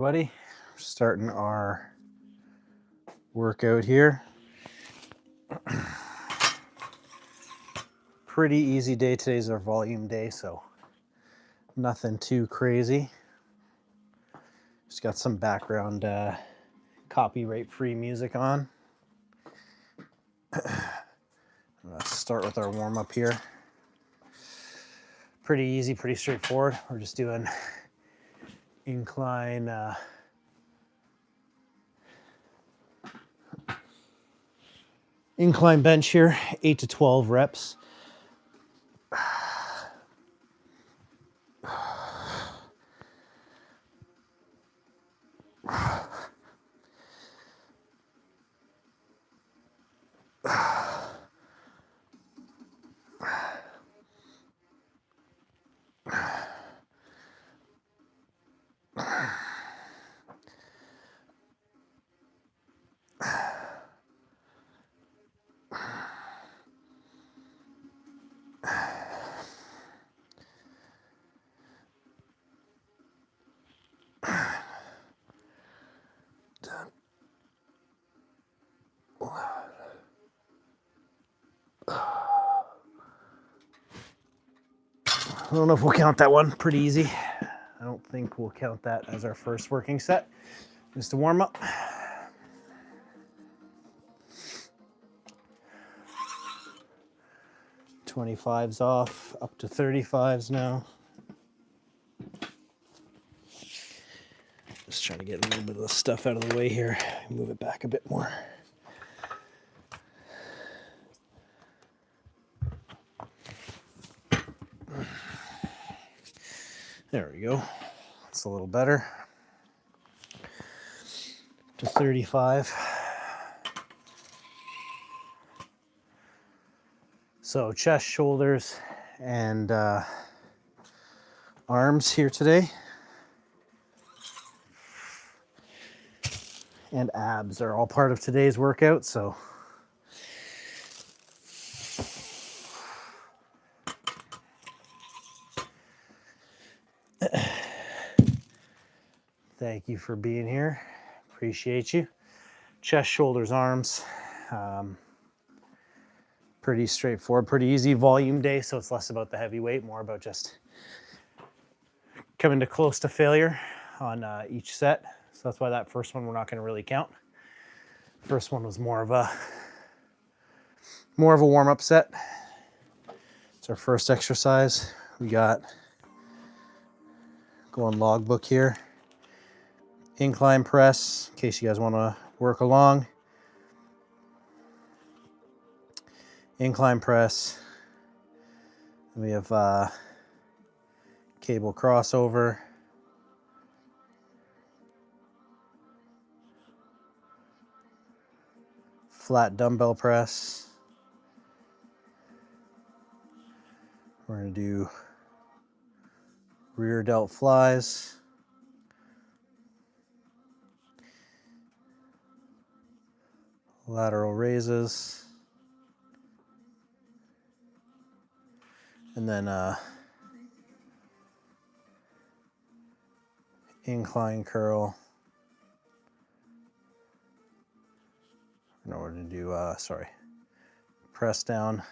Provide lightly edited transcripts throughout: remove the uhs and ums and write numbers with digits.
Everybody, starting our workout here. Pretty easy day. Today's our volume day, so nothing too crazy. Just got some background copyright-free music on. Let's start with our warm-up here. Pretty easy, pretty straightforward. We're just doing incline bench here, 8 to 12 reps. I don't know if we'll count that one. Pretty easy. I don't think we'll count that as our first working set. Just a warm up. $25s off, up to $35s now. Just trying to get a little bit of the stuff out of the way here. Move it back a bit more. There we go. That's a little better. To 35. So chest, shoulders, and arms here today. And abs are all part of today's workout, so thank you for being here. Appreciate you. Chest, shoulders, arms. Pretty straightforward, pretty easy volume day, so it's less about the heavy weight, more about just coming to close to failure on each set. So that's why that first one we're not going to really count. First one was more of a warm-up set. It's our first exercise. We got going logbook here. Incline press, in case you guys want to work along. Incline press. And we have cable crossover. Flat dumbbell press. We're going to do rear delt flies. Lateral raises. And then incline curl. No, we're going to do, press down.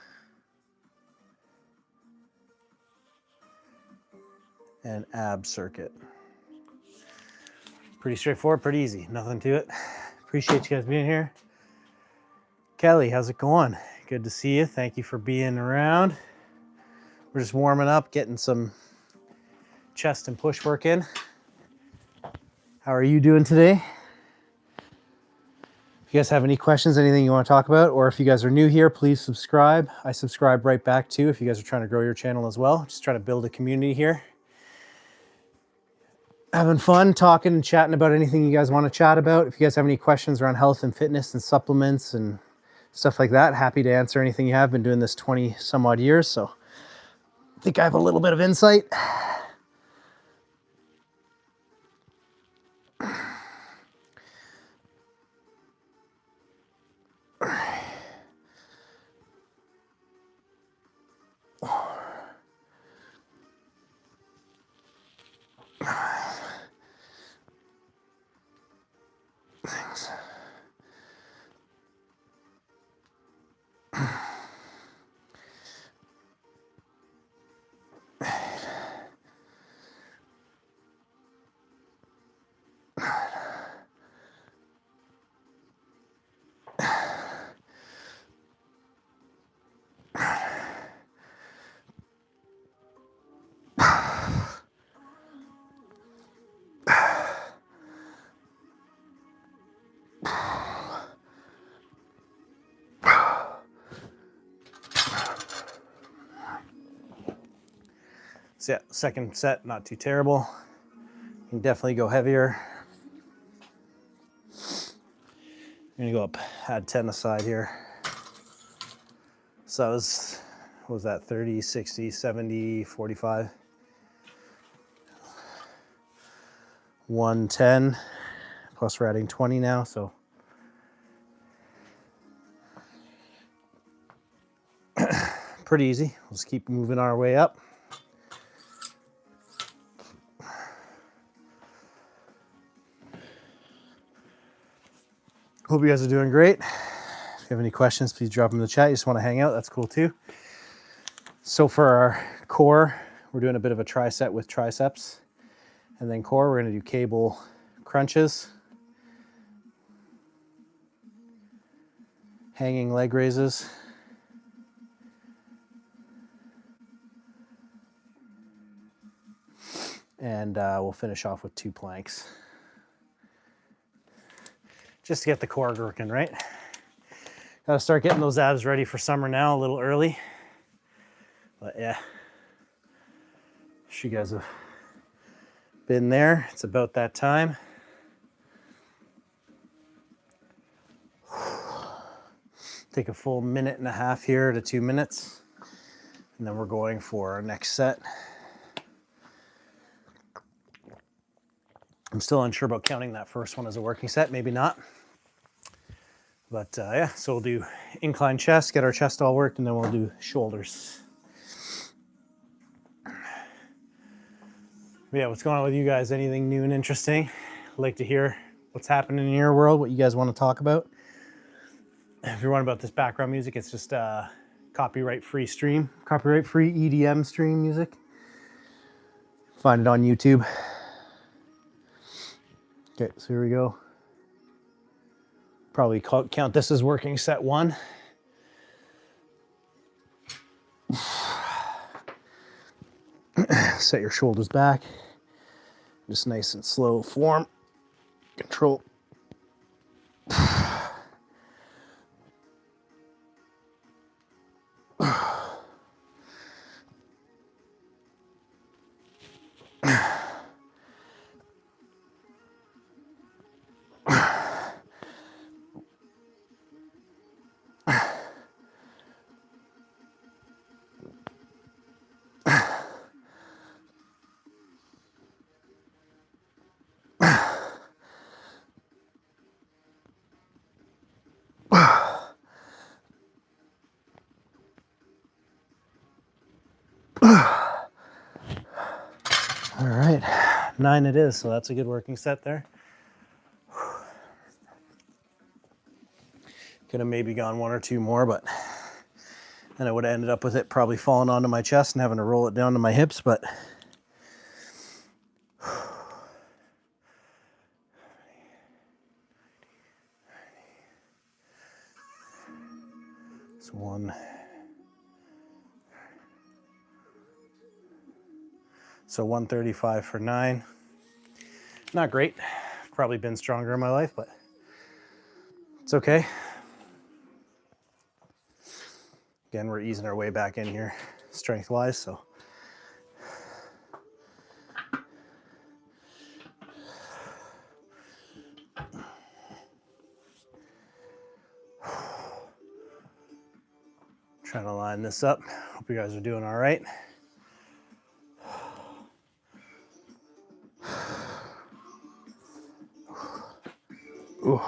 And ab circuit. Pretty straightforward, pretty easy. Nothing to it. Appreciate you guys being here. Kelly, how's it going? Good to see you. Thank you for being around. We're just warming up, getting some chest and push work in. How are you doing today? If you guys have any questions, anything you want to talk about, or if you guys are new here, please subscribe. I subscribe right back too if you guys are trying to grow your channel as well. Just trying to build a community here. Having fun talking and chatting about anything you guys want to chat about. If you guys have any questions around health and fitness and supplements and stuff like that, happy to answer anything you have. Been doing this 20 some odd years, so I think I have a little bit of insight. things. So yeah, second set, not too terrible. You can definitely go heavier. I'm gonna go up, add 10 aside here. So that was, what was that, 30, 60, 70, 45? 110, plus we're adding 20 now, so. Pretty easy. Let's keep moving our way up. Hope you guys are doing great. If you have any questions, please drop them in the chat. You just want to hang out, that's cool too. So for our core, we're doing a bit of a tricep with triceps. And then core, we're going to do cable crunches, hanging leg raises, and we'll finish off with 2 planks. Just to get the core working, right? Gotta start getting those abs ready for summer now, a little early. But yeah, you guys have been there. It's about that time. Take a full 1.5 minutes here to 2 minutes. And then we're going for our next set. I'm still unsure about counting that first one as a working set, maybe not. But yeah, so we'll do incline chest, get our chest all worked, and then we'll do shoulders. But yeah, what's going on with you guys? Anything new and interesting? I'd like to hear what's happening in your world, what you guys want to talk about. If you're wondering about this background music, it's just copyright-free stream, copyright-free EDM stream music. Find it on YouTube. Okay, so here we go. Probably count this as working set 1. Set your shoulders back. Just nice and slow form. Control. All right, 9 it is, so that's a good working set there. Could have maybe gone 1 or 2 more, but then I would have ended up with it probably falling onto my chest and having to roll it down to my hips, but it's 1. So 135 for 9. Not great. Probably been stronger in my life, but it's okay. Again, we're easing our way back in here, strength-wise, so. Trying to line this up. Hope you guys are doing all right. Ooh.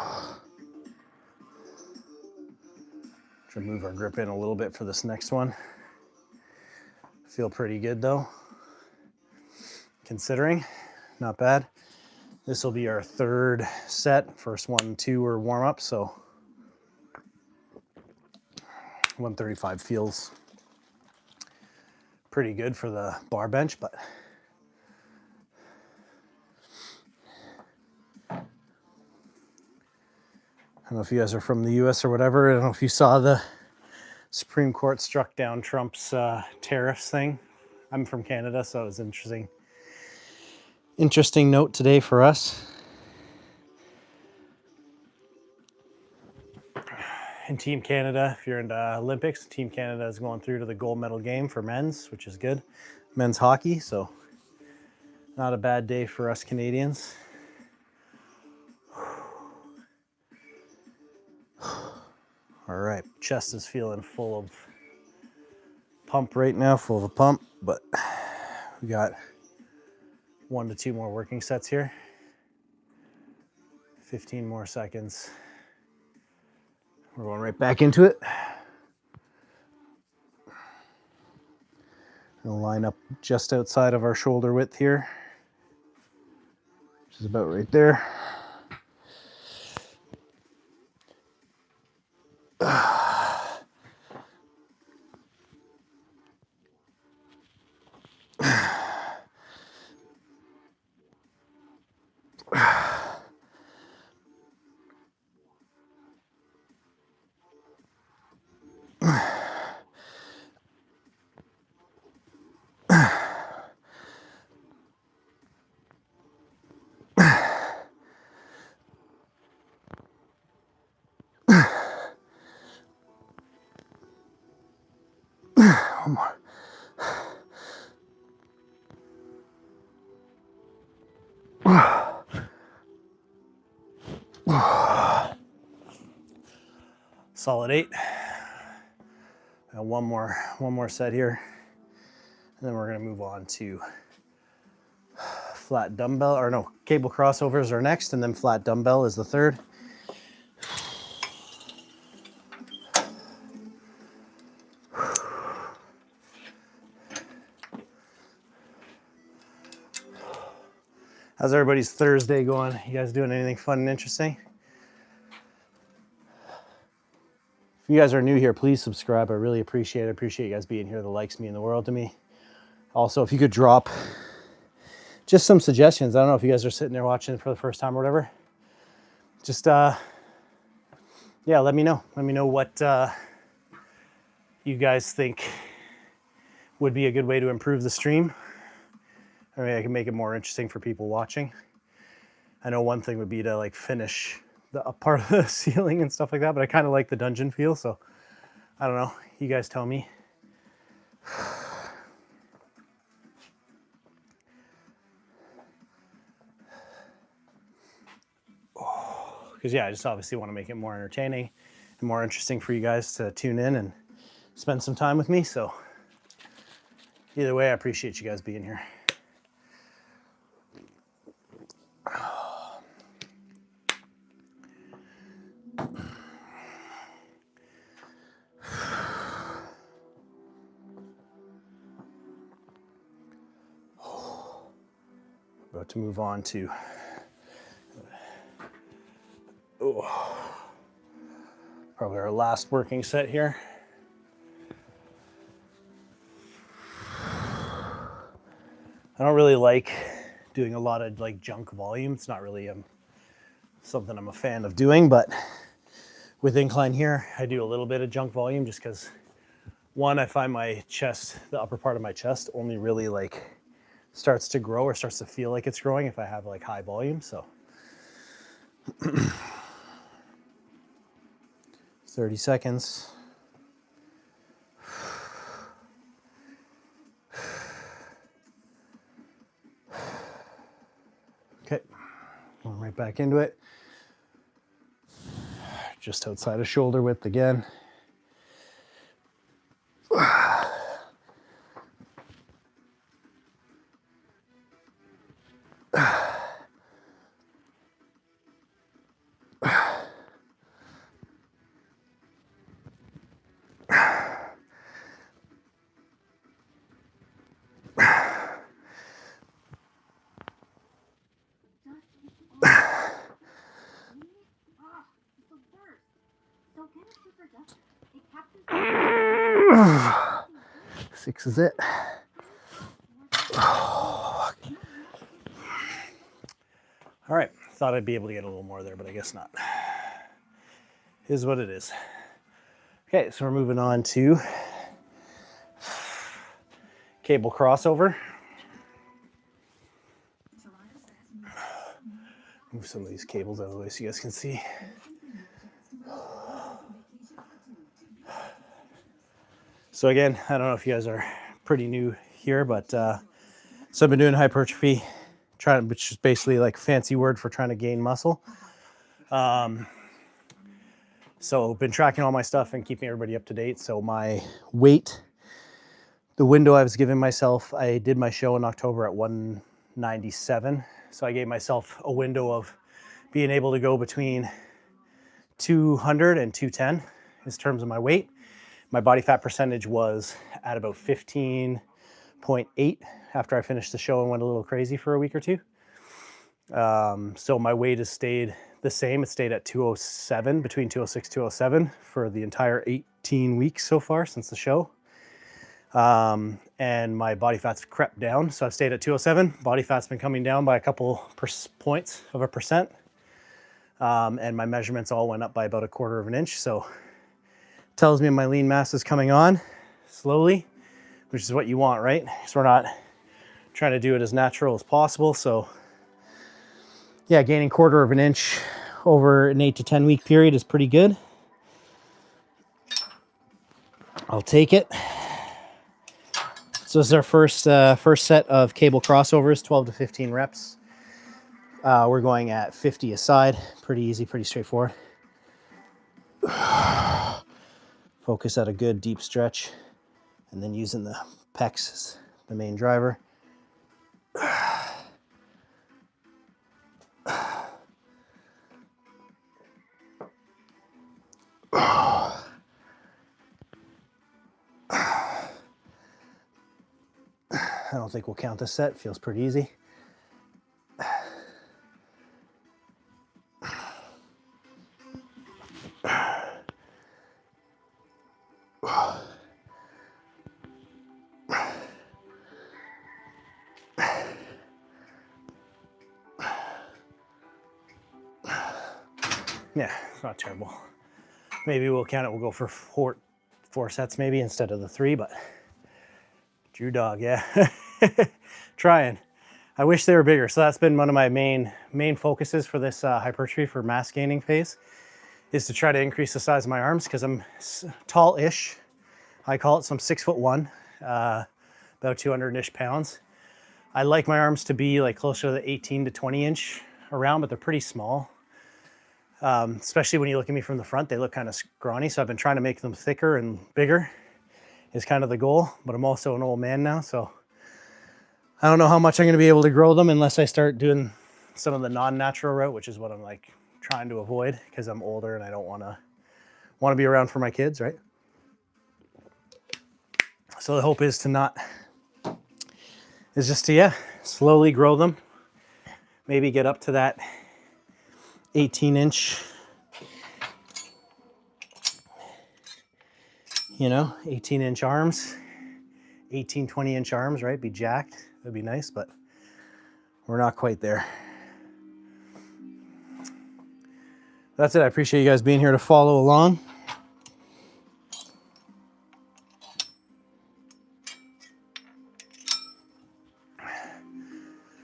Try to move our grip in a little bit for this next one. Feel pretty good though, considering. Not bad. This will be our third set. First 1, 2 are warm up, so 135 feels pretty good for the bar bench, but I don't know if you guys are from the US or whatever. I don't know if you saw the Supreme Court struck down Trump's tariffs thing. I'm from Canada, so it was interesting. Interesting note today for us. In Team Canada, if you're in the Olympics, Team Canada is going through to the gold medal game for men's, which is good. Men's hockey, so not a bad day for us Canadians. All right, chest is feeling full of pump right now, full of a pump, but we got 1 to 2 more working sets here. 15 more seconds. We're going right back into it. We'll line up just outside of our shoulder width here, which is about right there. One more. Solid 8. And one more set here, and then we're going to move on to flat dumbbell, or no, cable crossovers are next, and then flat dumbbell is the third. How's everybody's Thursday going? You guys doing anything fun and interesting? If you guys are new here, please subscribe. I really appreciate it. I appreciate you guys being here. The likes mean the world to me. Also, if you could drop just some suggestions. I don't know if you guys are sitting there watching for the first time or whatever. Just, yeah, let me know. Let me know what you guys think would be a good way to improve the stream. I mean, I can make it more interesting for people watching. I know one thing would be to like finish the up part of the ceiling and stuff like that, but I kind of like the dungeon feel, so I don't know. You guys tell me. Because yeah, I just obviously want to make it more entertaining and more interesting for you guys to tune in and spend some time with me. So either way, I appreciate you guys being here. About to move on to probably our last working set here. I don't really like doing a lot of like junk volume. It's not really something I'm a fan of doing, but with incline here, I do a little bit of junk volume just because one, I find my chest, the upper part of my chest only really like starts to grow or starts to feel like it's growing if I have like high volume. So 30 seconds. Okay, going right back into it. Just outside of shoulder width again. 6 is it. All right, thought I'd be able to get a little more there, but I guess not. Is what it is. Okay, so we're moving on to cable crossover. Move some of these cables out of the way so you guys can see. So again, I don't know if you guys are pretty new here, but so I've been doing hypertrophy, which is basically like a fancy word for trying to gain muscle. So been tracking all my stuff and keeping everybody up to date. So my weight, the window I was giving myself, I did my show in October at 197. So I gave myself a window of being able to go between 200 and 210 in terms of my weight. My body fat percentage was at about 15.8 after I finished the show and went a little crazy for a week or two. So my weight has stayed the same. It stayed at 207, between 206 and 207 for the entire 18 weeks so far since the show. And my body fat's crept down. So I've stayed at 207. Body fat's been coming down by a couple points of a percent. And my measurements all went up by about 1/4 of an inch. So it tells me my lean mass is coming on slowly, which is what you want, right? So we're not trying to do it as natural as possible. So yeah, gaining 1/4 of an inch over an 8 to 10 week period is pretty good. I'll take it. So this is our first set of cable crossovers, 12 to 15 reps. We're going at 50 a side. Pretty easy, pretty straightforward. Focus at a good deep stretch, and then using the pecs as the main driver. I don't think we'll count this set. Feels pretty easy. Yeah, it's not terrible. Maybe we'll count it. We'll go for four sets maybe instead of the 3, but Drew dog, yeah. Trying. I wish they were bigger. So that's been one of my main focuses for this hypertrophy for mass gaining phase, is to try to increase the size of my arms because I'm tall-ish. I call it. So I'm 6'1", about 200-ish pounds. I like my arms to be like closer to the 18 to 20 inch around, but they're pretty small. Especially when you look at me from the front, they look kind of scrawny. So I've been trying to make them thicker and bigger is kind of the goal, but I'm also an old man now. So I don't know how much I'm going to be able to grow them unless I start doing some of the non-natural route, which is what I'm like trying to avoid because I'm older and I don't want to be around for my kids, right? So the hope is just to slowly grow them, maybe get up to that 18-inch, 18-inch arms, 18, 20-inch arms, right? Be jacked. That'd be nice, but we're not quite there. That's it. I appreciate you guys being here to follow along.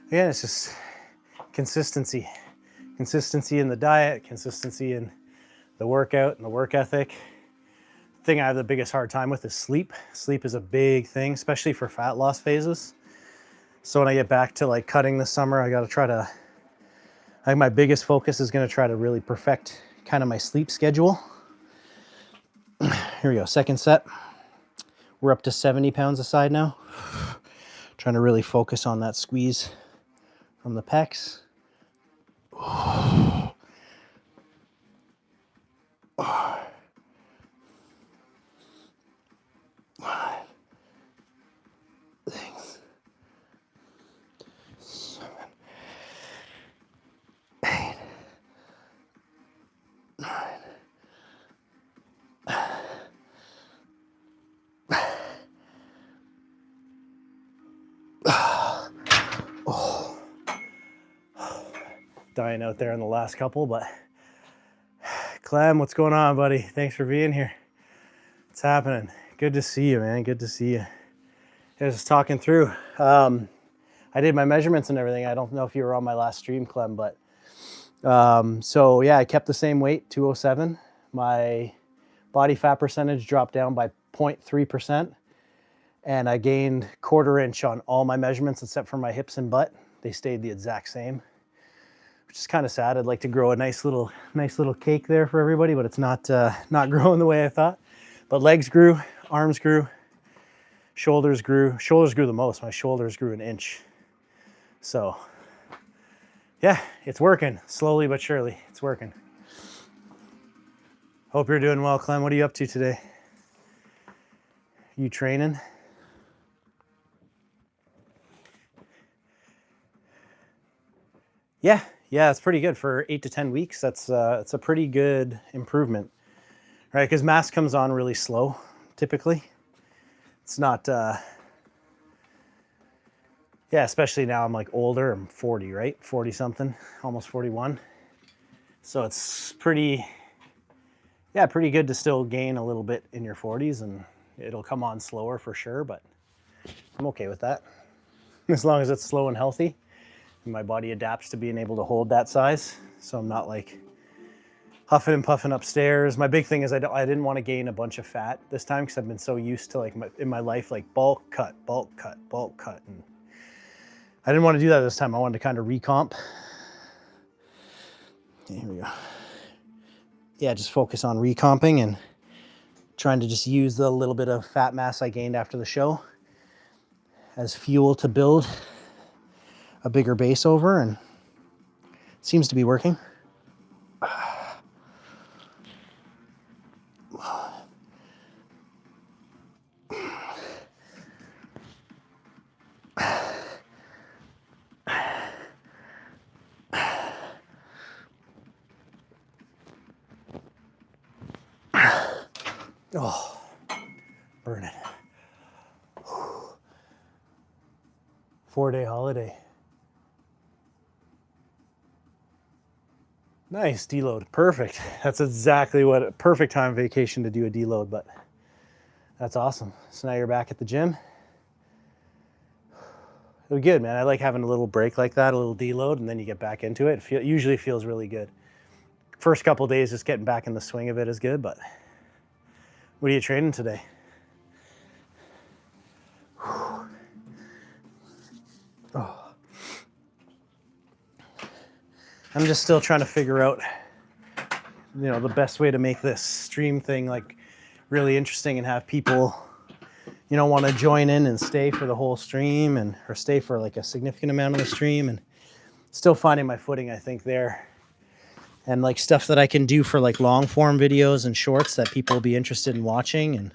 Again, it's just consistency. Consistency in the diet, consistency in the workout and the work ethic. The thing I have the biggest hard time with is sleep. Sleep is a big thing, especially for fat loss phases. So when I get back to like cutting this summer, I think my biggest focus is going to try to really perfect kind of my sleep schedule. Here we go, second set. We're up to 70 pounds a side now. Trying to really focus on that squeeze from the pecs. Six, 7, 8, 9, dying out there in the last couple, but Clem, what's going on, buddy? Thanks for being here. What's happening? Good to see you, man. Good to see you. I was just talking through. I did my measurements and everything. I don't know if you were on my last stream, Clem, but so yeah, I kept the same weight, 207. My body fat percentage dropped down by 0.3%. And I gained 1/4 inch on all my measurements except for my hips and butt. They stayed the exact same, which is kind of sad. I'd like to grow a nice little cake there for everybody, but it's not growing the way I thought. But legs grew, arms grew, shoulders grew. Shoulders grew the most. My shoulders grew 1 inch. So yeah, it's working slowly but surely. It's working. Hope you're doing well, Clem. What are you up to today? You training? Yeah, it's pretty good for 8 to 10 weeks. That's it's a pretty good improvement, right? Because mass comes on really slow, typically. It's not, yeah, especially now I'm like older. I'm 40, right? 40 something, almost 41. So it's pretty good to still gain a little bit in your 40s, and it'll come on slower for sure, but I'm okay with that. As long as it's slow and healthy. My body adapts to being able to hold that size, so I'm not like huffing and puffing upstairs. My big thing is I didn't want to gain a bunch of fat this time because I've been so used to, like, in my life, like bulk cut, and I didn't want to do that this time. I wanted to kind of recomp. Here we go. Yeah, just focus on recomping and trying to just use the little bit of fat mass I gained after the show as fuel to build a bigger base over, and it seems to be working. Oh, burn it. 4-day holiday. Nice, deload. Perfect. That's exactly what a perfect time vacation to do a deload, but that's awesome. So now you're back at the gym. It'll be good, man. I like having a little break like that, a little deload, and then you get back into it. It usually feels really good. First couple of days, just getting back in the swing of it is good, but what are you training today? Oh. I'm just still trying to figure out, the best way to make this stream thing like really interesting and have people, want to join in and stay for the whole stream or stay for like a significant amount of the stream, and still finding my footing, I think, there. And like stuff that I can do for like long form videos and shorts that people will be interested in watching, and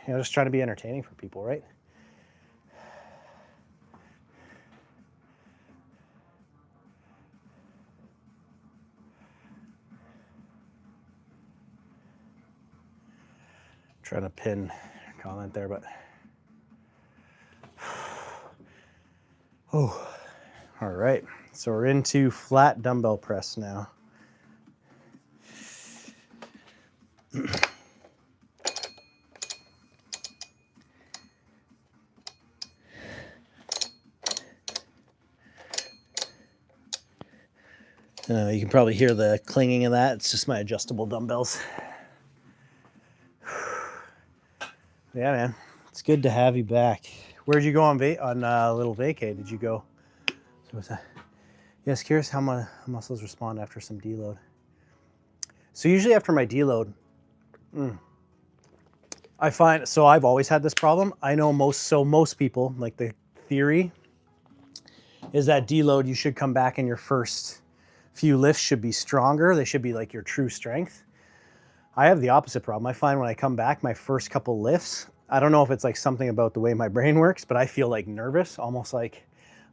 just trying to be entertaining for people, right? Trying to pin a comment there, but oh, all right. So we're into flat dumbbell press now. You can probably hear the clinging of that. It's just my adjustable dumbbells. Yeah, man, it's good to have you back. Where'd you go on a little vacay? Did you go? What's that? Yes, curious how my muscles respond after some deload. So usually after my deload, I find, so I've always had this problem. I know most people, like the theory is that deload, you should come back and your first few lifts should be stronger. They should be like your true strength. I have the opposite problem. I find when I come back, my first couple lifts, I don't know if it's like something about the way my brain works, but I feel like nervous, almost like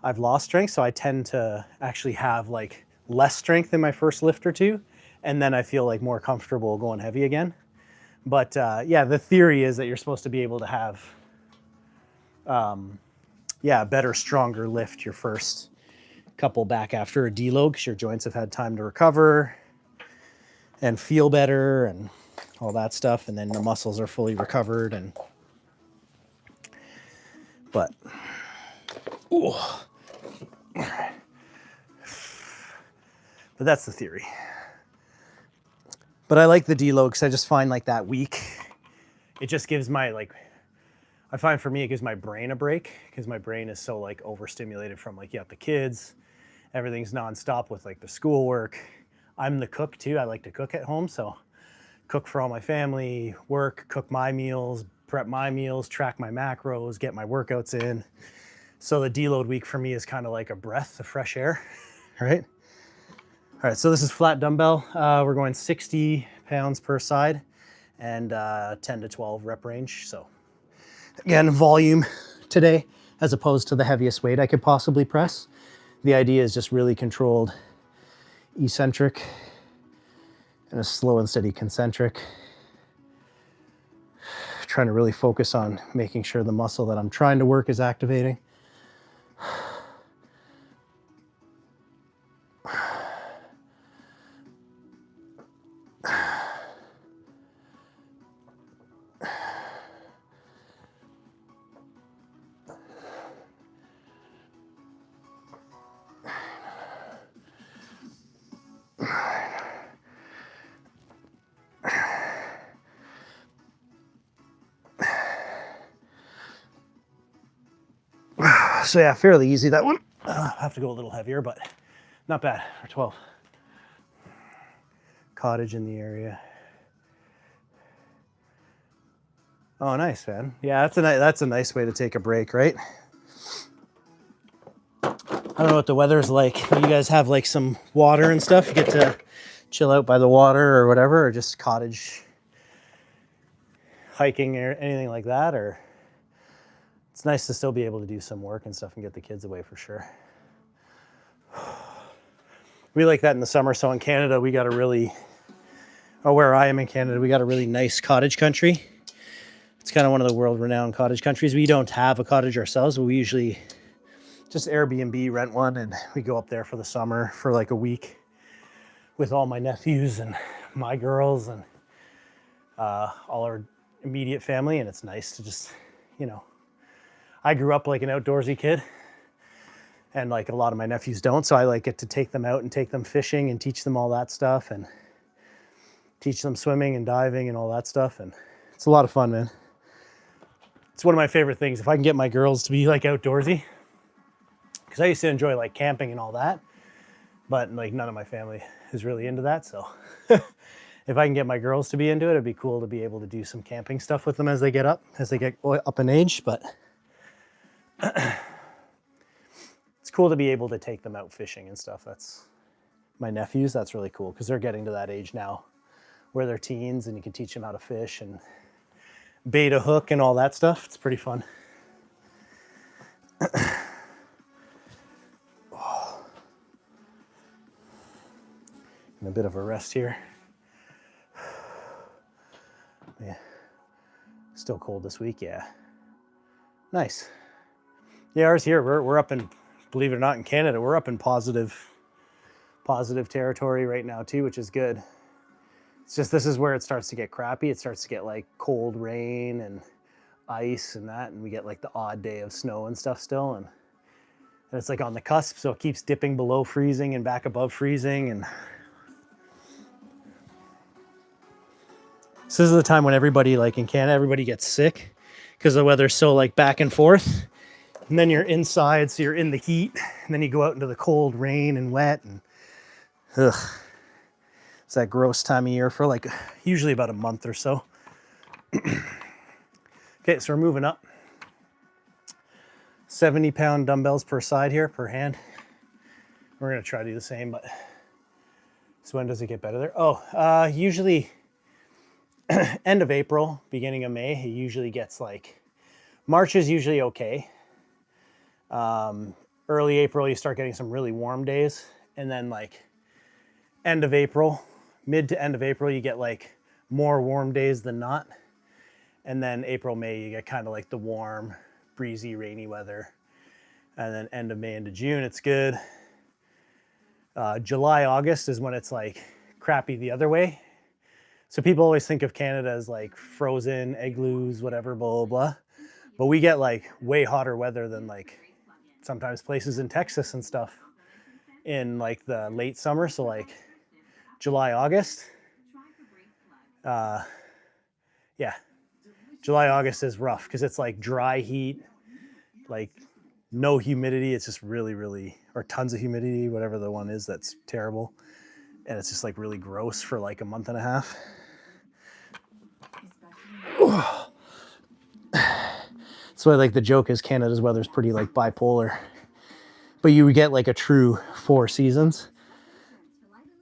I've lost strength. So I tend to actually have like less strength in my first lift or two. And then I feel like more comfortable going heavy again. But yeah, the theory is that you're supposed to be able to have, a better, stronger lift your first couple back after a deload because your joints have had time to recover and feel better and all that stuff. And then the muscles are fully recovered. But that's the theory. But I like the deload because I just find like that week, it just gives my I find for me, it gives my brain a break because my brain is so like overstimulated from like, you got the kids, everything's nonstop with like the schoolwork. I'm the cook too. I like to cook at home. So cook for all my family, work, cook my meals, prep my meals, track my macros, get my workouts in. So the deload week for me is kind of like a breath of fresh air, right? All right, so this is flat dumbbell. We're going 60 pounds per side and 10 to 12 rep range. So again, volume today, as opposed to the heaviest weight I could possibly press. The idea is just really controlled eccentric and a slow and steady concentric. Trying to really focus on making sure the muscle that I'm trying to work is activating. So yeah, fairly easy that one. I have to go a little heavier, but not bad for 12. Cottage in the area. Oh, nice, man. Yeah, that's a nice way to take a break, right? I don't know what the weather's like. You guys have like some water and stuff? You get to chill out by the water or whatever, or just cottage hiking or anything like that, or it's nice to still be able to do some work and stuff and get the kids away for sure. We like that in the summer. So in Canada, we got a really, or where I am in Canada, we got a really nice cottage country. It's kind of one of the world-renowned cottage countries. We don't have a cottage ourselves, but we usually just Airbnb, rent one, and we go up there for the summer for like a week with all my nephews and my girls and all our immediate family. And it's nice to just, you know, I grew up like an outdoorsy kid and like a lot of my nephews don't. So I like get to take them out and take them fishing and teach them all that stuff and teach them swimming and diving and all that stuff. And it's a lot of fun, man. It's one of my favorite things. If I can get my girls to be like outdoorsy, because I used to enjoy like camping and all that, but like none of my family is really into that. So if I can get my girls to be into it, it'd be cool to be able to do some camping stuff with them as they get up in age. But it's cool to be able to take them out fishing and stuff. That's my nephews. That's really cool because they're getting to that age now where they're teens and you can teach them how to fish and bait a hook and all that stuff. It's pretty fun. And a bit of a rest here. Yeah. Still cold this week, yeah. Nice. Yeah, ours here, we're up in, believe it or not, in Canada, we're up in positive territory right now too, which is good. It's just this is where it starts to get crappy. It starts to get like cold rain and ice and that, and we get like the odd day of snow and stuff still, and it's like on the cusp, so it keeps dipping below freezing and back above freezing. And so this is the time when everybody, like in Canada, everybody gets sick because the weather's so like back and forth. And then you're inside, so you're in the heat, and then you go out into the cold rain and wet, and it's that gross time of year for like usually about a month or so. Okay, so we're moving up. 70-pound dumbbells per side here, per hand. We're gonna try to do the same, but so when does it get better there? Oh, usually end of April, beginning of May. It usually gets like, March is usually okay. Early April, you start getting some really warm days, and then like end of April, mid to end of April, you get like more warm days than not. And then April, May, you get kind of like the warm, breezy, rainy weather. And then end of May into June, it's good. July, August is when it's like crappy the other way. So people always think of Canada as like frozen, igloos, whatever, blah, blah, blah. But we get like way hotter weather than like sometimes places in Texas and stuff in like the late summer. So like July, August. Yeah, July, August is rough because it's like dry heat, like no humidity. It's just really, really, or tons of humidity, whatever the one is that's terrible. And it's just like really gross for like a month and a half. So like the joke is Canada's weather is pretty like bipolar, but you get like a true 4 seasons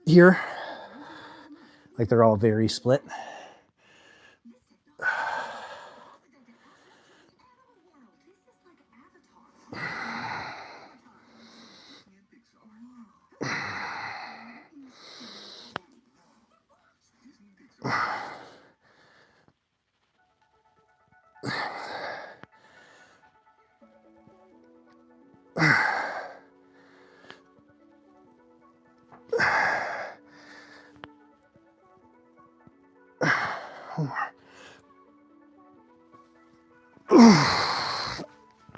here. Like they're all very split.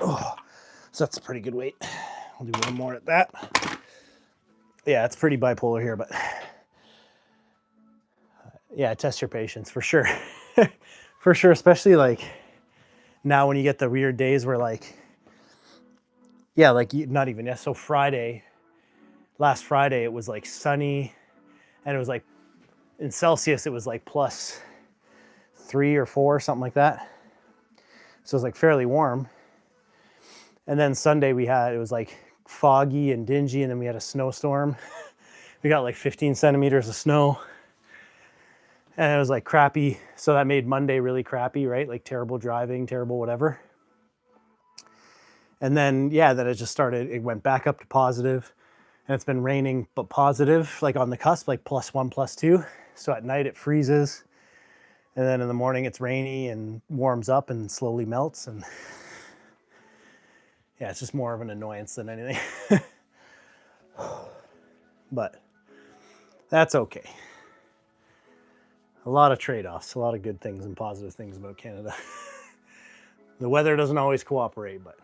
Oh, so that's a pretty good weight. I'll do one more at that. Yeah, it's pretty bipolar here, but yeah, test your patience for sure. For sure, especially like now when you get the weird days where like, yeah, like not even, yeah, so last Friday, it was like sunny and it was like in Celsius, it was like plus 3 or 4, something like that. So it was like fairly warm. And then Sunday it was like foggy and dingy, and then we had a snowstorm. We got like 15 centimeters of snow. And it was like crappy. So that made Monday really crappy, right? Like terrible driving, terrible whatever. And then, yeah, then it went back up to positive. And it's been raining, but positive, like on the cusp, like +1, +2. So at night it freezes. And then in the morning it's rainy and warms up and slowly melts. And yeah, it's just more of an annoyance than anything. But that's okay. A lot of trade-offs, a lot of good things and positive things about Canada. The weather doesn't always cooperate, but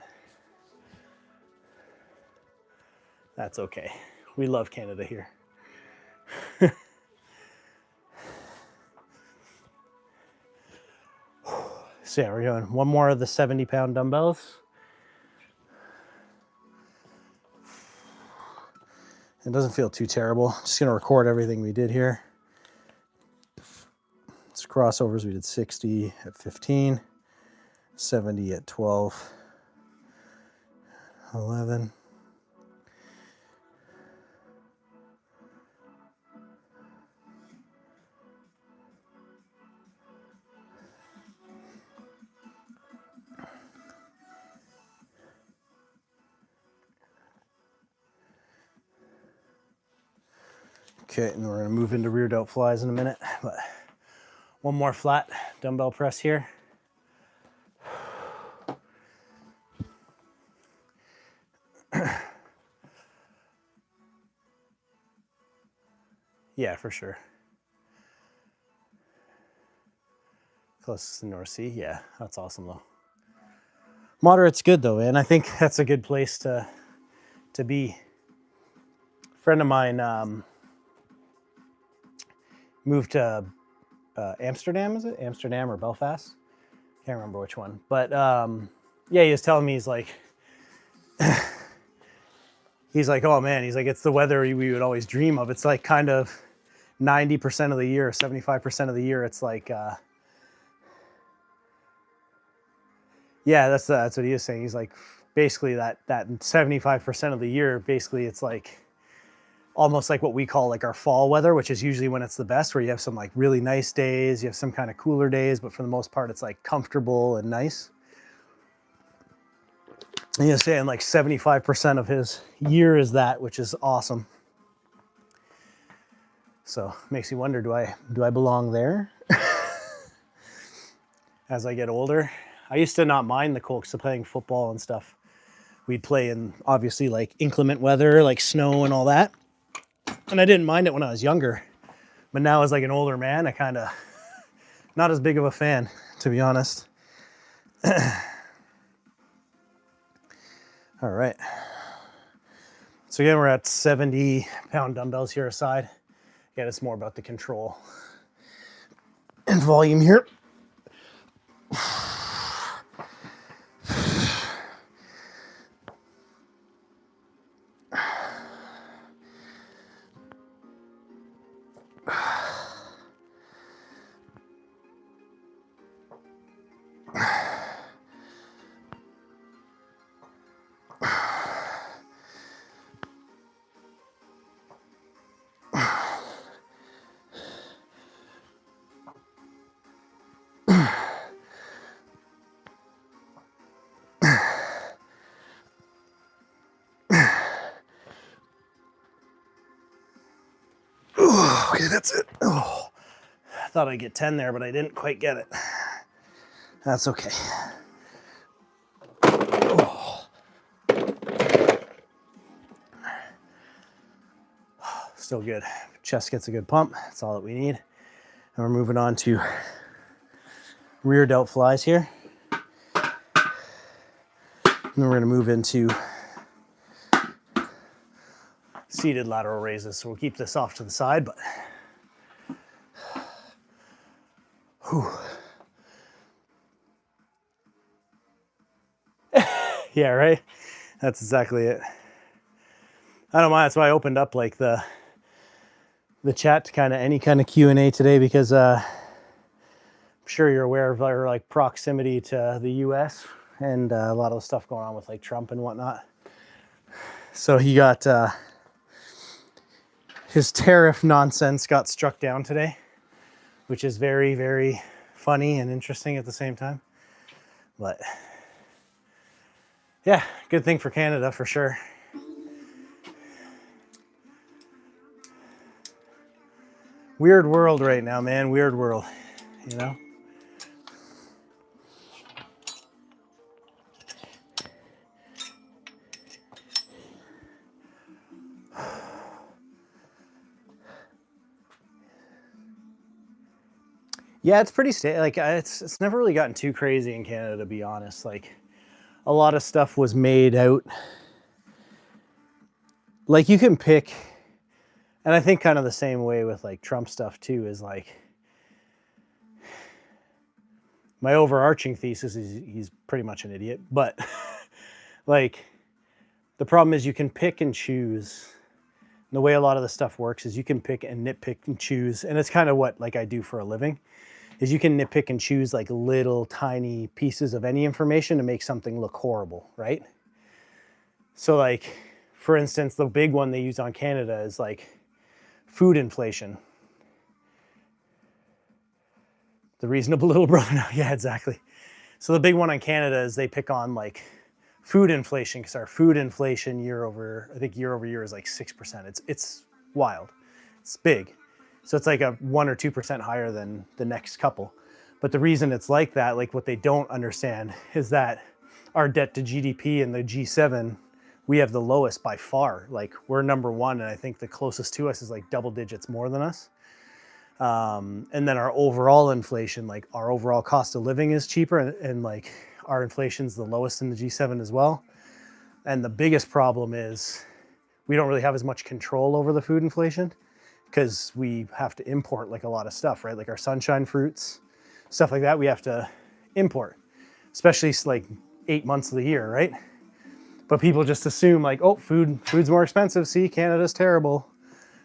that's okay. We love Canada here. So yeah, we're doing one more of the 70-pound dumbbells. It doesn't feel too terrible. Just gonna record everything we did here. It's crossovers. We did 60 at 15, 70 at 12, 11. Okay, and we're gonna move into rear delt flies in a minute, but one more flat dumbbell press here. Yeah, for sure. Closest to North Sea, yeah, that's awesome though. Moderate's good though, man. I think that's a good place to be. A friend of mine moved to Amsterdam, is it? Amsterdam or Belfast? Can't remember which one. But yeah, he was telling me, he's like, oh man, he's like, it's the weather we would always dream of. It's like kind of 90% of the year, 75% of the year, it's like, yeah, that's what he was saying. He's like, basically that 75% of the year, basically it's like almost like what we call like our fall weather, which is usually when it's the best, where you have some like really nice days, you have some kind of cooler days, but for the most part, it's like comfortable and nice. And he's saying like 75% of his year is that, which is awesome. So makes you wonder, do I belong there? As I get older, I used to not mind the cold, because playing football and stuff, we'd play in obviously like inclement weather, like snow and all that. And I didn't mind it when I was younger, but now as like an older man, I kind of not as big of a fan, to be honest. All right. So again, we're at 70-pound dumbbells here aside. Again, it's more about the control and volume here. Okay, that's it. Oh, I thought I'd get 10 there, but I didn't quite get it. That's okay. Oh. Still good. Chest gets a good pump. That's all that we need. And we're moving on to rear delt flies here. And then we're going to move into seated lateral raises. So we'll keep this off to the side, but whew. Yeah, right? That's exactly it. I don't mind. That's why I opened up like the chat to kind of any kind of Q&A today, because I'm sure you're aware of our like proximity to the US and a lot of the stuff going on with like Trump and whatnot. So he got his tariff nonsense got struck down today, which is very, very funny and interesting at the same time. But yeah, good thing for Canada for sure. Weird world right now, man. Weird world, you know? Yeah, it's pretty like it's never really gotten too crazy in Canada, to be honest. Like a lot of stuff was made out. Like you can pick, and I think kind of the same way with like Trump stuff too, is like my overarching thesis is he's pretty much an idiot, but like the problem is you can pick and choose. The way a lot of the stuff works is you can pick and nitpick and choose, and it's kind of what like I do for a living, is you can nitpick and choose like little tiny pieces of any information to make something look horrible, right? So like, for instance, the big one they use on Canada is like food inflation. The reasonable little brother. Yeah, exactly. So the big one on Canada is they pick on like food inflation, because our food inflation year over year is like 6%. It's wild. It's big. So it's like a 1 or 2% higher than the next couple. But the reason it's like that, like what they don't understand, is that our debt to GDP in the G7, we have the lowest by far. Like we're number one, and I think the closest to us is like double digits more than us. And then our overall inflation, like our overall cost of living is cheaper, and like our inflation's the lowest in the G7 as well. And the biggest problem is we don't really have as much control over the food inflation, because we have to import like a lot of stuff, right? Like our sunshine fruits, stuff like that, we have to import, especially like 8 months of the year, right? But people just assume like, oh, food's more expensive. See, Canada's terrible.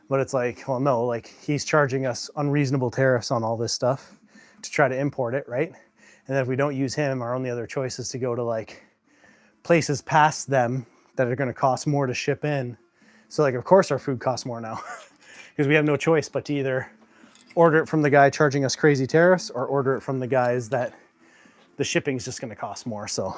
But it's like, well, no, like he's charging us unreasonable tariffs on all this stuff to try to import it, right? And then if we don't use him, our only other choice is to go to like places past them that are going to cost more to ship in. So like, of course our food costs more now, because we have no choice but to either order it from the guy charging us crazy tariffs or order it from the guys that the shipping's just going to cost more. So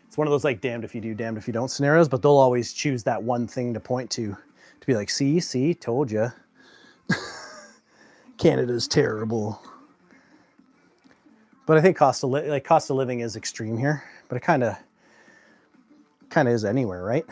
it's one of those like damned if you do, damned if you don't scenarios, but they'll always choose that one thing to point to be like, see, told you. Canada's terrible. But I think cost of living is extreme here, but it kind of is anywhere, right?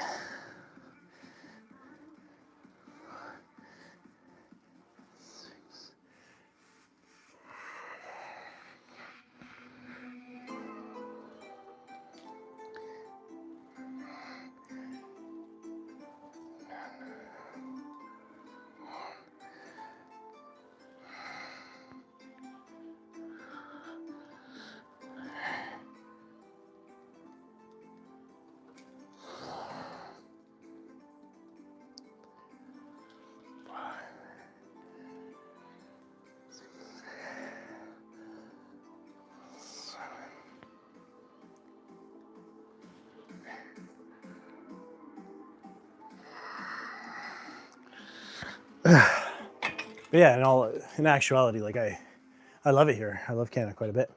But yeah, in actuality, like I love it here. I love Canada quite a bit.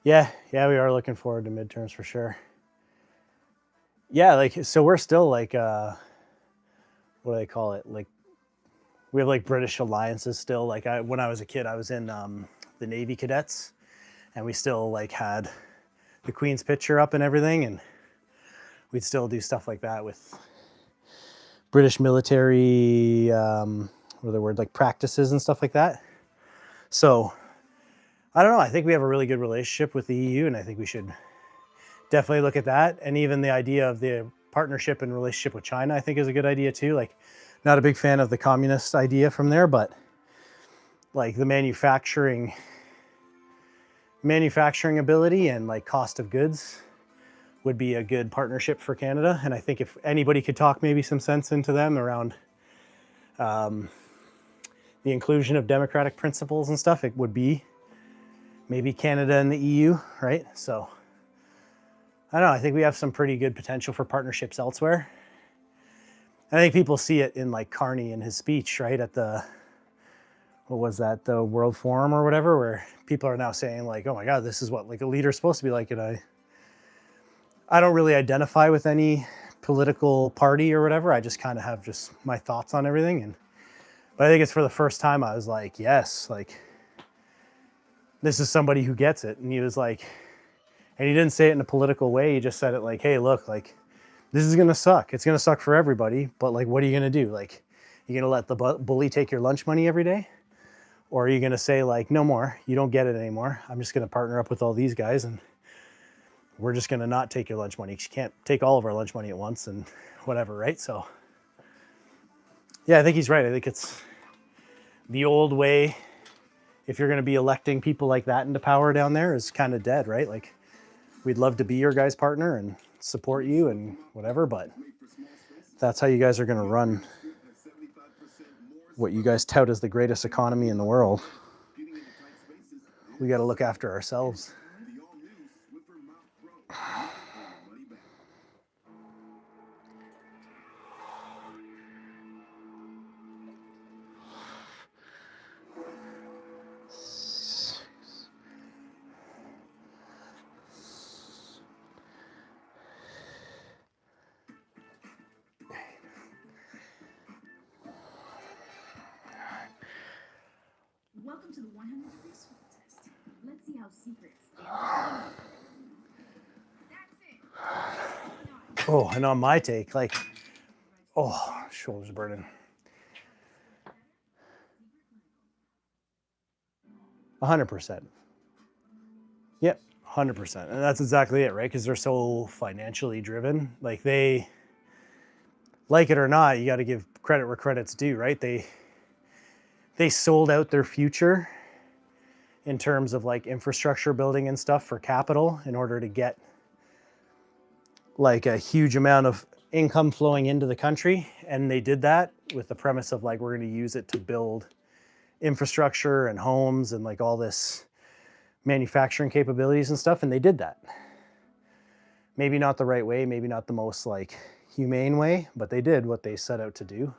Yeah, we are looking forward to midterms for sure. Yeah, like so we're still like what do they call it? Like we have like British alliances still. Like when I was a kid, I was in the Navy cadets, and we still like had the Queen's picture up and everything, and we'd still do stuff like that with British military, what are the word, like practices and stuff like that. So I don't know. I think we have a really good relationship with the EU, and I think we should definitely look at that. And even the idea of the partnership and relationship with China, I think is a good idea too. Like, not a big fan of the communist idea from there, but like the manufacturing ability and like cost of goods would be a good partnership for Canada. And I think if anybody could talk maybe some sense into them around the inclusion of democratic principles and stuff, it would be maybe Canada and the EU, right? So I don't know. I think we have some pretty good potential for partnerships elsewhere. I think people see it in like Carney in his speech, right, at the, what was that, the World Forum or whatever, where people are now saying like, oh my God, this is what like a leader's supposed to be like. And I don't really identify with any political party or whatever. I just kind of have just my thoughts on everything. But I think it's for the first time I was like, yes, like this is somebody who gets it. And he was like, and he didn't say it in a political way. He just said it like, hey, look, like this is going to suck. It's going to suck for everybody. But like, what are you going to do? Like, you going to let the bully take your lunch money every day? Or are you going to say like, no more, you don't get it anymore. I'm just going to partner up with all these guys and we're just going to not take your lunch money. You can't take all of our lunch money at once and whatever, right? So yeah, I think he's right. I think it's the old way. If you're going to be electing people like that into power down there is kind of dead, right? Like we'd love to be your guys' partner and support you and whatever, but that's how you guys are going to run what you guys tout as the greatest economy in the world. We got to look after ourselves. Welcome to the 100-degree sweat test. Let's see how secrets. Oh, and on my take, like, oh, shoulders burning. 100%. Yep, 100%. And that's exactly it, right? Because they're so financially driven. Like they, like it or not, you got to give credit where credit's due, right? They sold out their future in terms of like infrastructure building and stuff for capital in order to get like a huge amount of income flowing into the country. And they did that with the premise of like, we're going to use it to build infrastructure and homes and like all this manufacturing capabilities and stuff. And they did that. Maybe not the right way, maybe not the most like humane way, but they did what they set out to do.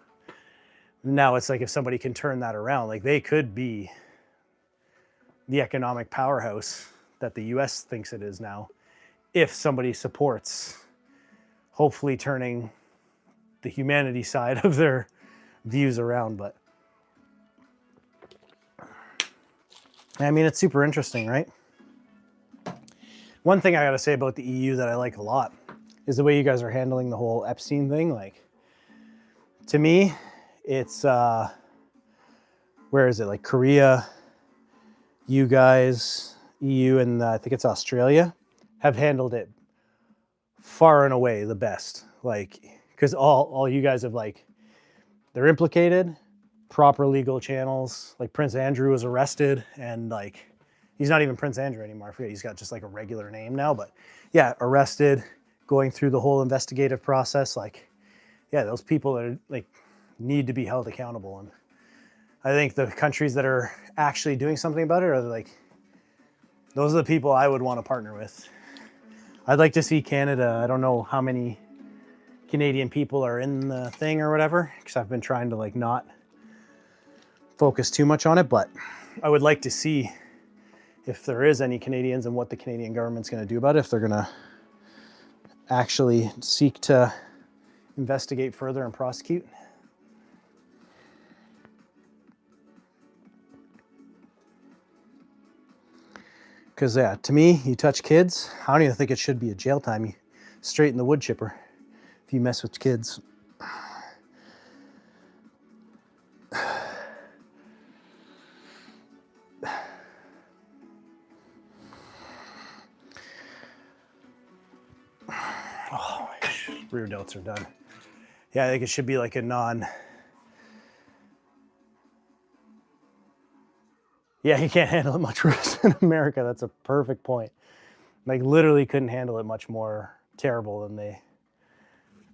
Now it's like if somebody can turn that around, like they could be the economic powerhouse that the US thinks it is now, if somebody supports hopefully turning the humanity side of their views around. But I mean, it's super interesting, right? One thing I gotta say about the EU that I like a lot is the way you guys are handling the whole Epstein thing. Like, to me, it's, where is it? Like Korea, you guys, EU, and I think it's Australia have handled it far and away the best. Like, because all you guys have like, they're implicated, proper legal channels. Like Prince Andrew was arrested and like, he's not even Prince Andrew anymore. I forget, he's got just like a regular name now, but yeah, arrested, going through the whole investigative process. Like, yeah, those people that are like, need to be held accountable. And I think the countries that are actually doing something about it are like, those are the people I would want to partner with. I'd like to see Canada, I don't know how many Canadian people are in the thing or whatever, because I've been trying to like not focus too much on it, but I would like to see if there is any Canadians and what the Canadian government's going to do about it, if they're going to actually seek to investigate further and prosecute. Because yeah, to me, you touch kids, I don't even think it should be a jail time. You straight in the wood chipper if you mess with kids. Oh, rear delts are done. Yeah, I think it should be like a non. Yeah, you can't handle it much worse in America. That's a perfect point. Like literally couldn't handle it much more terrible than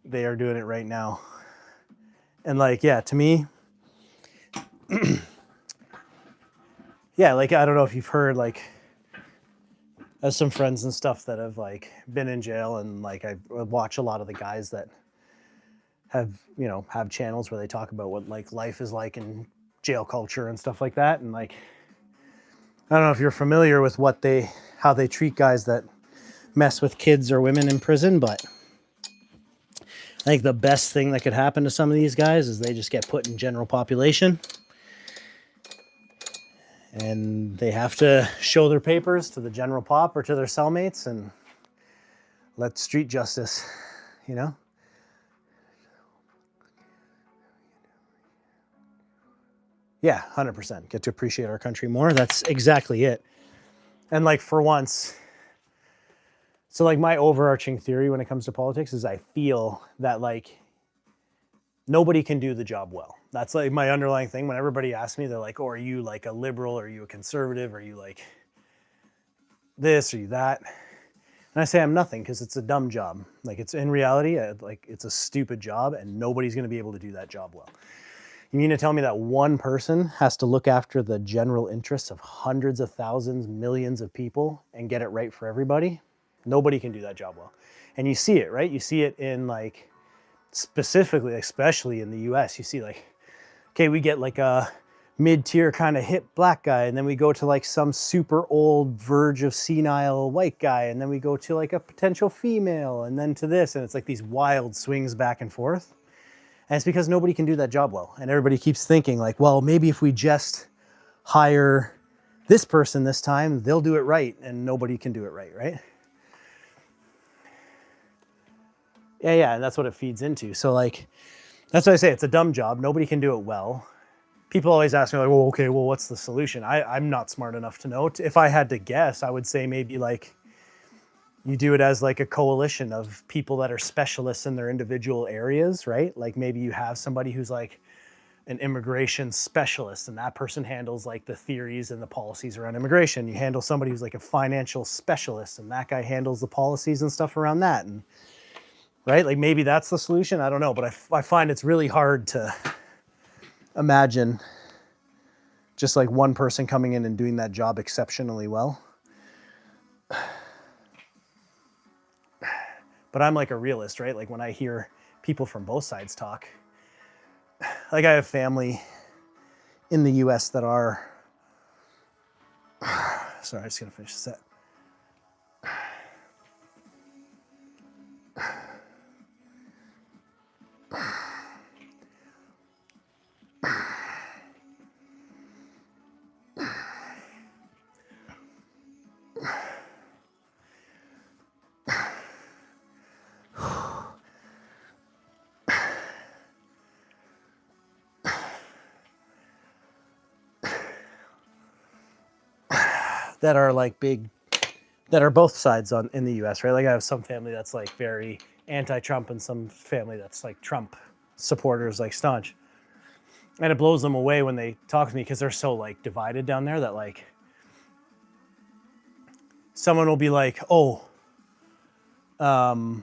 they are doing it right now. And like, yeah, to me, yeah, like I don't know if you've heard, like, as some friends and stuff that have like been in jail, and like I watch a lot of the guys that have, you know, have channels where they talk about what like life is like in jail culture and stuff like that. And like, I don't know if you're familiar with how they treat guys that mess with kids or women in prison, but I think the best thing that could happen to some of these guys is they just get put in general population and they have to show their papers to the general pop or to their cellmates and let street justice, you know? Yeah, 100%. Get to appreciate our country more. That's exactly it. And like for once, so like my overarching theory when it comes to politics is I feel that like nobody can do the job well. That's like my underlying thing. When everybody asks me, they're like, oh, are you like a liberal? Are you a conservative? Are you like this? Are you that? And I say I'm nothing because it's a dumb job. Like it's in reality, like it's a stupid job and nobody's going to be able to do that job well. You mean to tell me that one person has to look after the general interests of hundreds of thousands, millions of people and get it right for everybody? Nobody can do that job well. And you see it, right? You see it in like, specifically, especially in the US, you see like, okay, we get like a mid-tier kind of hip black guy, and then we go to like some super old verge of senile white guy, and then we go to like a potential female, and then to this, and it's like these wild swings back and forth. And it's because nobody can do that job well. And everybody keeps thinking like, well, maybe if we just hire this person this time, they'll do it right. And nobody can do it right, right? Yeah, and that's what it feeds into. So like, that's why I say it's a dumb job. Nobody can do it well. People always ask me like, well, okay, well, what's the solution? I'm not smart enough to know. If I had to guess, I would say maybe like, you do it as like a coalition of people that are specialists in their individual areas, right? Like maybe you have somebody who's like an immigration specialist and that person handles like the theories and the policies around immigration. You handle somebody who's like a financial specialist and that guy handles the policies and stuff around that. And right, like maybe that's the solution. I don't know, but I find it's really hard to imagine just like one person coming in and doing that job exceptionally well. But I'm like a realist, right? Like when I hear people from both sides talk, like I have family in the US that are, sorry, I'm just gonna finish the set. That are like big, that are both sides in the US, right? Like I have some family that's like very anti-Trump and some family that's like Trump supporters, like staunch. And it blows them away when they talk to me because they're so like divided down there that like someone will be like, oh, they'll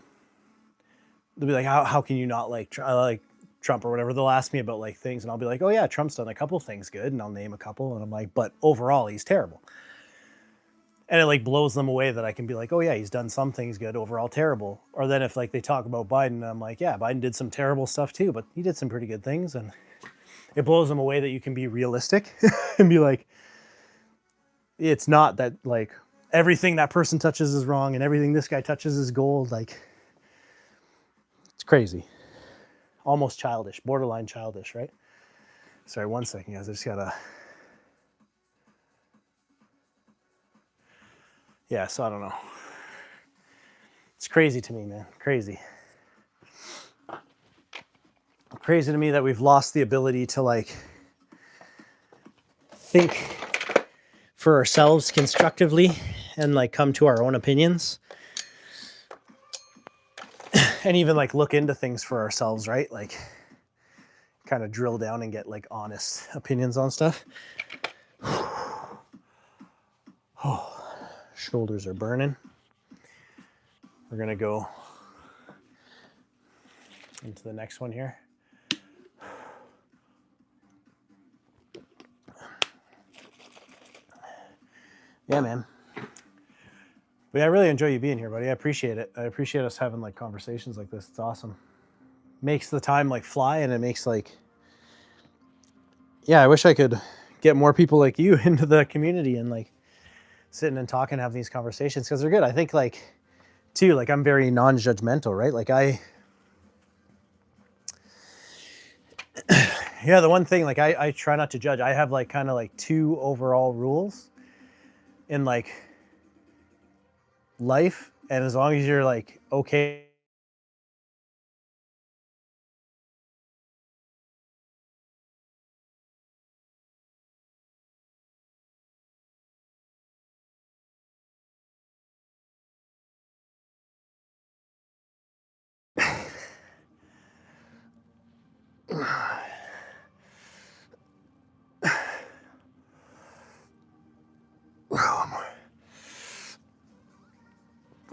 be like, how can you not like Trump or whatever? They'll ask me about like things and I'll be like, oh yeah, Trump's done a couple things good, and I'll name a couple and I'm like, but overall he's terrible. And it like blows them away that I can be like, oh yeah, he's done some things good, overall terrible. Or then if like they talk about Biden, I'm like, yeah, Biden did some terrible stuff too, but he did some pretty good things. And it blows them away that you can be realistic and be like, it's not that like everything that person touches is wrong and everything this guy touches is gold. Like, it's crazy. Almost childish, borderline childish, right? Sorry, 1 second, guys. I just gotta. Yeah, so I don't know. It's crazy to me, man. Crazy. Crazy to me that we've lost the ability to like think for ourselves constructively and like come to our own opinions and even like look into things for ourselves, right? Like kind of drill down and get like honest opinions on stuff. Oh, shoulders are burning. We're gonna go into the next one here. Yeah, man. But yeah, I really enjoy you being here, buddy. I appreciate it. I appreciate us having like conversations like this. It's awesome. Makes the time like fly, and it makes like, yeah, I wish I could get more people like you into the community and like sitting and talking, having these conversations, because they're good. I think like too, like I'm very non-judgmental, right? Like yeah, the one thing, like I try not to judge. I have like kind of like 2 overall rules in like life, and as long as you're like okay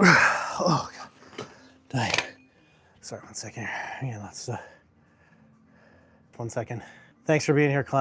oh god, dying. Sorry, 1 second here. Yeah, let's 1 second. Thanks for being here, Clem.